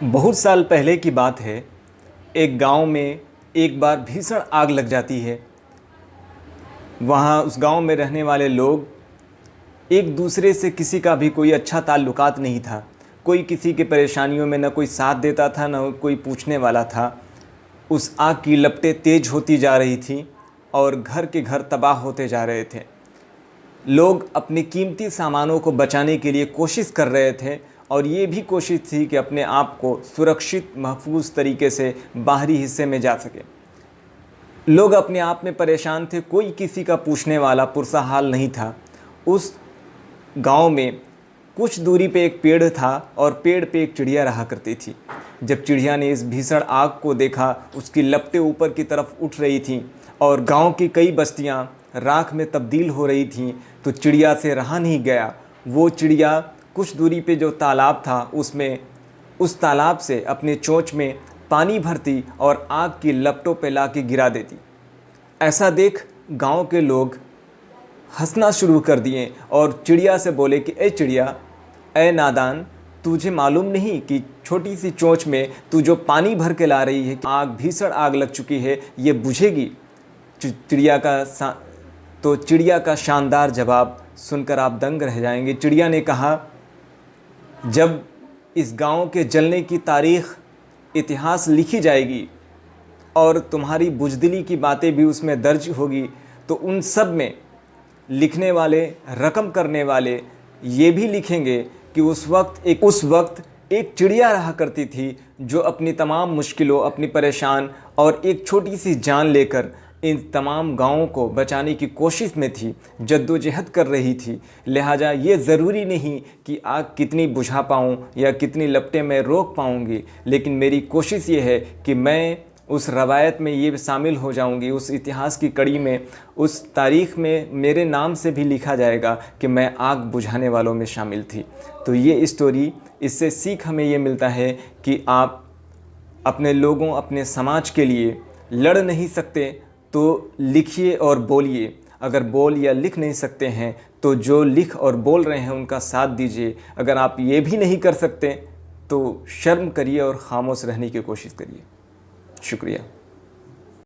बहुत साल पहले की बात है। एक गांव में एक बार भीषण आग लग जाती है। वहाँ उस गांव में रहने वाले लोग एक दूसरे से किसी का भी कोई अच्छा ताल्लुकात नहीं था। कोई किसी के परेशानियों में न कोई साथ देता था, न कोई पूछने वाला था। उस आग की लपटें तेज होती जा रही थीं और घर के घर तबाह होते जा रहे थे। लोग अपने कीमती सामानों को बचाने के लिए कोशिश कर रहे थे और ये भी कोशिश थी कि अपने आप को सुरक्षित महफूज तरीके से बाहरी हिस्से में जा सके। लोग अपने आप में परेशान थे, कोई किसी का पूछने वाला पुरसा हाल नहीं था। उस गांव में कुछ दूरी पे एक पेड़ था और पेड़ पे एक चिड़िया रहा करती थी। जब चिड़िया ने इस भीषण आग को देखा, उसकी लपटें ऊपर की तरफ उठ रही थीं और गांव की कई बस्तियां राख में तब्दील हो रही थीं, तो चिड़िया से रहा नहीं गया। वो चिड़िया कुछ दूरी पे जो तालाब था उसमें उस तालाब से अपने चोंच में पानी भरती और आग की लपटों पे लाके गिरा देती। ऐसा देख गांव के लोग हंसना शुरू कर दिए और चिड़िया से बोले कि ए चिड़िया, ए नादान, तुझे मालूम नहीं कि छोटी सी चोंच में तू जो पानी भर के ला रही है, आग भीषण आग लग चुकी है, ये बुझेगी। चिड़िया का शानदार जवाब सुनकर आप दंग रह जाएंगे। चिड़िया ने कहा, जब इस गांव के जलने की तारीख इतिहास लिखी जाएगी और तुम्हारी बुज़दिली की बातें भी उसमें दर्ज होगी, तो उन सब में लिखने वाले, रकम करने वाले ये भी लिखेंगे कि उस वक्त एक चिड़िया रहा करती थी जो अपनी तमाम मुश्किलों, अपनी परेशान और एक छोटी सी जान लेकर इन तमाम गाँवों को बचाने की कोशिश में थी, जद्दोजहद कर रही थी। लिहाजा ये ज़रूरी नहीं कि आग कितनी बुझा पाऊँ या कितनी लपटें मैं रोक पाऊँगी, लेकिन मेरी कोशिश ये है कि मैं उस रवायत में ये शामिल हो जाऊंगी, उस इतिहास की कड़ी में, उस तारीख़ में मेरे नाम से भी लिखा जाएगा कि मैं आग बुझाने वालों में शामिल थी। तो ये स्टोरी, इससे सीख हमें ये मिलता है कि आप अपने लोगों, अपने समाज के लिए लड़ नहीं सकते तो लिखिए और बोलिए। अगर बोल या लिख नहीं सकते हैं तो जो लिख और बोल रहे हैं उनका साथ दीजिए। अगर आप ये भी नहीं कर सकते तो शर्म करिए और ख़ामोश रहने की कोशिश करिए। शुक्रिया।